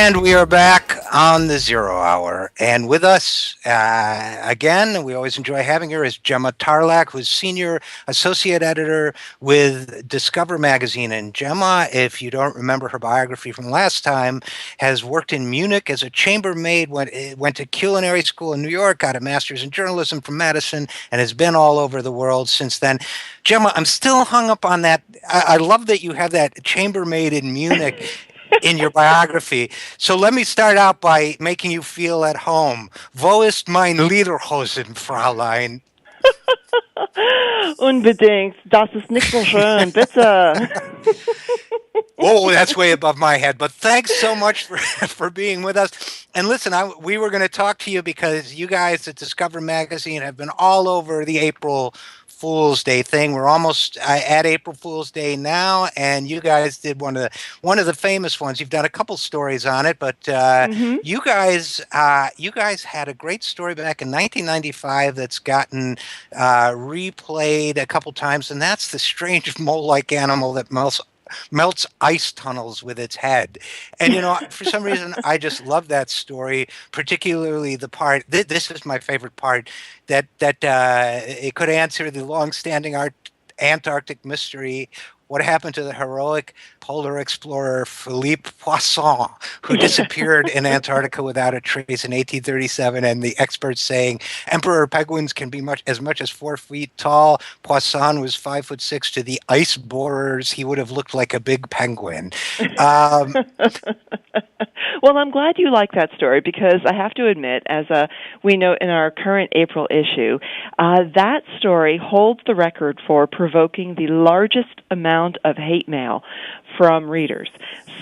And we are back on the Zero Hour. And with us, again, we always enjoy having her, is Gemma Tarlach, who's Senior Associate Editor with Discover Magazine. And Gemma, if you don't remember her biography from last time, has worked in Munich as a chambermaid, went to culinary school in New York, got a master's in journalism from Madison, and has been all over the world since then. Gemma, I'm still hung up on that. I love that you have that chambermaid in Munich in your biography. So let me start out by making you feel at home. Wo ist mein Lederhosen, Fräulein? Unbedingt. Das ist nicht so schön. Bitte. Oh, that's way above my head. But thanks so much for being with us. And listen, we were going to talk to you because you guys at Discover Magazine have been all over the April Fool's Day thing. We're almost at April Fool's Day now, and you guys did one of the famous ones. You've done a couple stories on it, but you guys had a great story back in 1995 that's gotten replayed a couple times, and that's the strange mole-like animal that melts ice tunnels with its head. And, for some reason, I just love that story, particularly the part, this is my favorite part, that it could answer the long-standing Antarctic mystery. What happened to the heroic polar explorer Philippe Poisson, who disappeared in Antarctica without a trace in 1837, and the experts saying emperor penguins can be as much as 4 feet tall. Poisson was 5'6". To the ice borers, he would have looked like a big penguin. Well, I'm glad you like that story because I have to admit, as we note in our current April issue, that story holds the record for provoking the largest amount of hate mail from readers.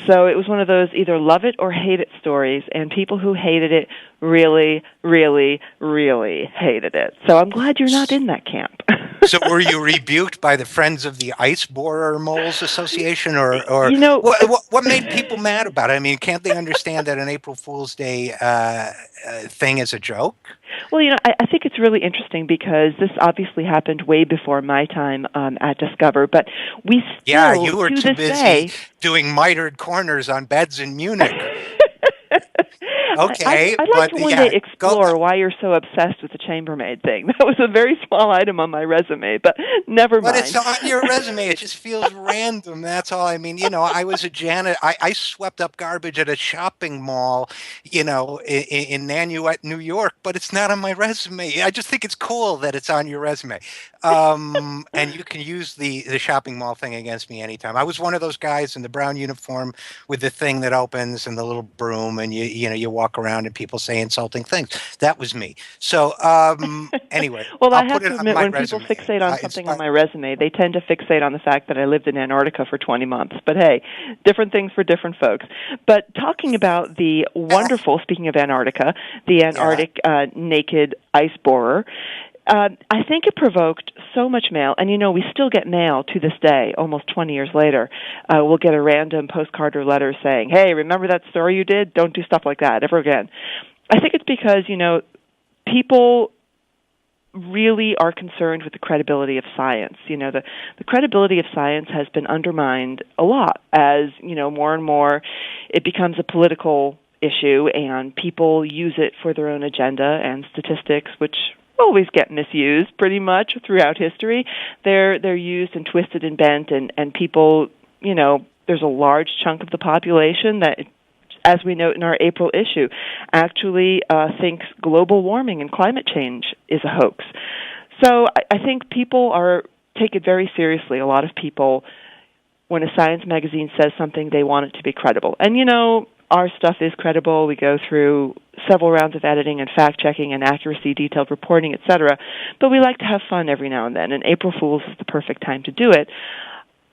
So it was one of those either love it or hate it stories, and people who hated it really, really, really hated it. So I'm glad you're not in that camp. So were you rebuked by the Friends of the Ice Borer Moles Association, or what made people mad about it? I mean, can't they understand that an April Fool's Day thing is a joke? Well, I think it's really interesting because this obviously happened way before my time at Discover, but we still, you were too busy doing mitered corners on beds in Munich. Okay, I'd like to one day explore why you're so obsessed with the chambermaid thing. That was a very small item on my resume, but never mind. But it's on your resume. It just feels random. That's all. I mean, I was a janitor. I swept up garbage at a shopping mall, in Nanuet, New York, but it's not on my resume. I just think it's cool that it's on your resume. And you can use the shopping mall thing against me anytime. I was one of those guys in the brown uniform with the thing that opens and the little broom, and you walk around and people say insulting things. That was me. So anyway, well, I have to admit, when people fixate on something on my resume, they tend to fixate on the fact that I lived in Antarctica for 20 months. But hey, different things for different folks. But talking about the wonderful, speaking of Antarctica, the Antarctic naked ice borer, I think it provoked so much mail, and we still get mail to this day, almost 20 years later. We'll get a random postcard or letter saying, hey, remember that story you did? Don't do stuff like that ever again. I think it's because, people really are concerned with the credibility of science. The credibility of science has been undermined a lot as, more and more it becomes a political issue, and people use it for their own agenda, and statistics, which always get misused pretty much throughout history. They're used and twisted and bent, and people, there's a large chunk of the population that, as we note in our April issue, actually thinks global warming and climate change is a hoax. So I think people take it very seriously. A lot of people, when a science magazine says something, they want it to be credible. And, our stuff is credible. We go through several rounds of editing and fact-checking and accuracy, detailed reporting, etc. But we like to have fun every now and then, and April Fool's is the perfect time to do it.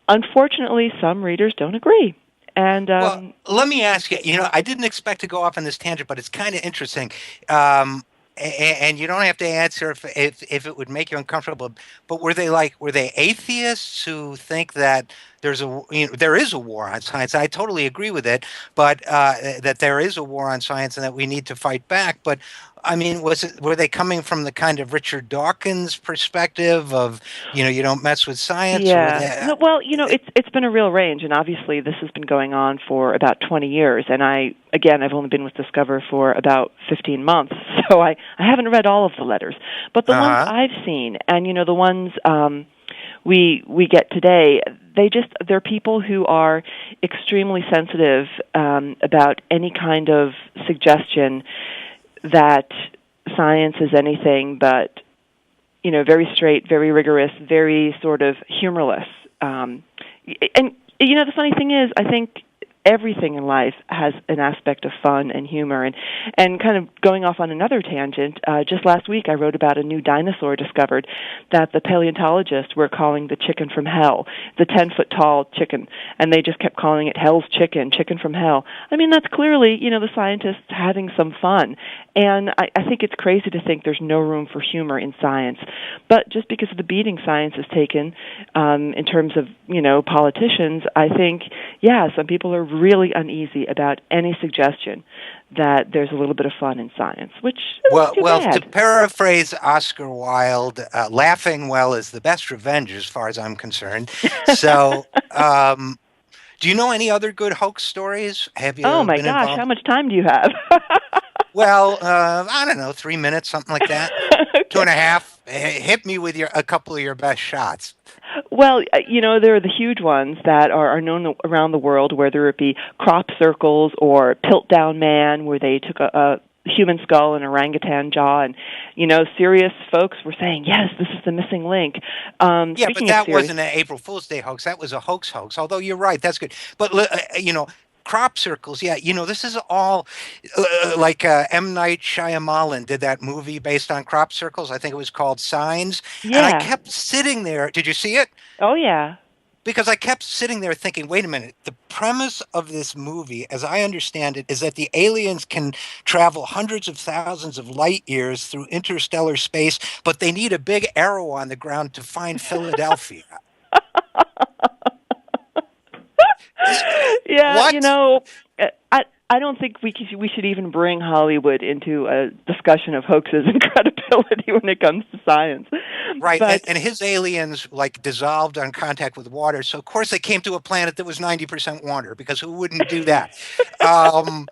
Unfortunately, some readers don't agree. And well, let me ask you, I didn't expect to go off on this tangent, but it's kind of interesting. and you don't have to answer if it would make you uncomfortable. But were they atheists who think that there is a war on science? I totally agree with it, but that there is a war on science and that we need to fight back. But I mean, were they coming from the kind of Richard Dawkins perspective of you don't mess with science, or were Yeah. they? No, well, it's been a real range, and obviously this has been going on for about 20 years. And I've only been with Discover for about 15 months, so I haven't read all of the letters. But the ones Uh-huh. I've seen, and the ones we get today, they're people who are extremely sensitive about any kind of suggestion that science is anything but very straight, very rigorous, very sort of humorless. And the funny thing is, I think everything in life has an aspect of fun and humor. And kind of going off on another tangent, just last week I wrote about a new dinosaur discovered that the paleontologists were calling the chicken from hell, the 10-foot-tall chicken, and they just kept calling it hell's chicken, chicken from hell. I mean, that's clearly, the scientists having some fun. And I think it's crazy to think there's no room for humor in science. But just because of the beating science has taken in terms of, politicians, I think, some people are really uneasy about any suggestion that there's a little bit of fun in science, which is too Well, to bad. paraphrase Oscar Wilde, laughing well is the best revenge, as far as I'm concerned. So, do you know any other good hoax stories? Have Oh you my been gosh, how involved? much time do you have? Well, I don't know, 3 minutes, something like that. Two Okay. and a half. Hit me with a couple of your best shots. Well, there are the huge ones that are known around the world, whether it be crop circles or Piltdown Man, where they took a human skull and orangutan jaw, and serious folks were saying, yes, this is the missing link. Yeah, but Speaking of that serious, wasn't an April Fool's Day hoax. That was a hoax. Although you're right, that's good. But crop circles. Yeah, this is all like M. Night Shyamalan did that movie based on crop circles. I think it was called Signs. And I yeah, kept sitting there. Did you see it? oh yeah, Because I kept sitting there thinking, wait a minute, the premise of this movie, as I understand it, is that the aliens can travel hundreds of thousands of light years through interstellar space, but they need a big arrow on the ground to find Philadelphia. This, yeah. what? I don't think we should even bring Hollywood into a discussion of hoaxes and credibility when it comes to science. Right. But And his aliens like dissolved on contact with water. So of course they came to a planet that was 90% water because who wouldn't do that? Um,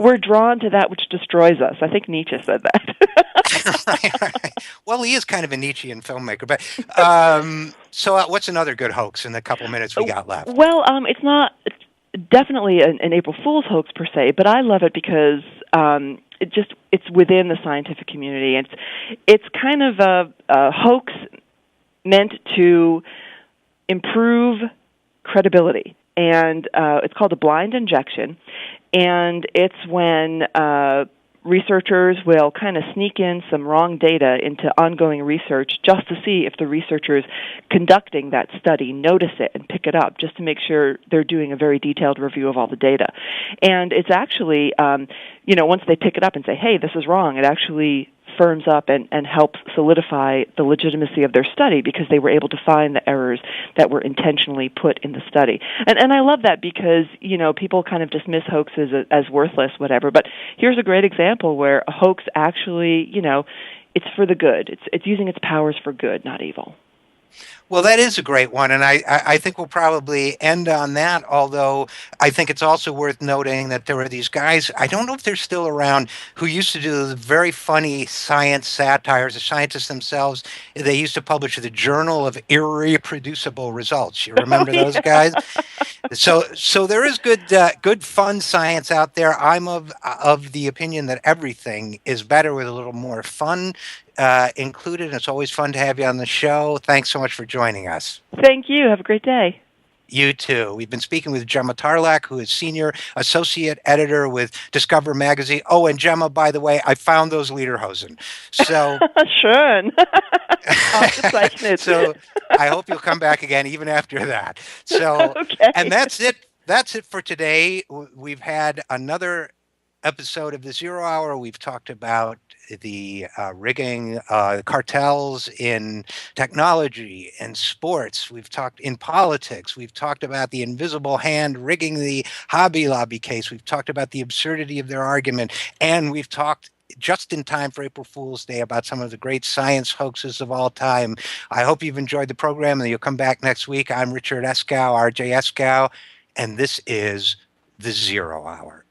we're drawn to that which destroys us. I think Nietzsche said that. right. Well, he is kind of a Nietzschean filmmaker. But so what's another good hoax in the couple minutes we got left? Well, it's not definitely an April Fool's hoax per se, but I love it because it's within the scientific community. It's kind of a hoax meant to improve credibility, and it's called a blind injection, and it's when researchers will kind of sneak in some wrong data into ongoing research just to see if the researchers conducting that study notice it and pick it up, just to make sure they're doing a very detailed review of all the data. And it's actually, once they pick it up and say, hey, this is wrong, it actually firms up and helps solidify the legitimacy of their study because they were able to find the errors that were intentionally put in the study. And I love that because, people kind of dismiss hoaxes as worthless, whatever. But here's a great example where a hoax actually, it's for the good. It's using its powers for good, not evil. Well, that is a great one, and I think we'll probably end on that. Although I think it's also worth noting that there were these guys. I don't know if they're still around who used to do the very funny science satires. The scientists themselves, they used to publish the Journal of Irreproducible Results. You Oh, remember those yeah. guys? So there is good fun science out there. I'm of the opinion that everything is better with a little more fun included. It's always fun to have you on the show. Thanks so much for joining us. Thank you. Have a great day. You too. We've been speaking with Gemma Tarlach, who is senior associate editor with Discover Magazine. Oh, and Gemma, by the way, I found those Lederhosen. So, Schön. Ausgezeichnet. so I hope you'll come back again, even after that. So, Okay. and that's it. That's it for today. We've had another episode of the Zero Hour. We've talked about the rigging, cartels in technology and sports. We've talked in politics. We've talked about the invisible hand rigging the Hobby Lobby case. We've talked about the absurdity of their argument. And we've talked just in time for April Fool's Day about some of the great science hoaxes of all time. I hope you've enjoyed the program and you'll come back next week. I'm Richard Eskow, RJ Eskow, and this is the Zero Hour.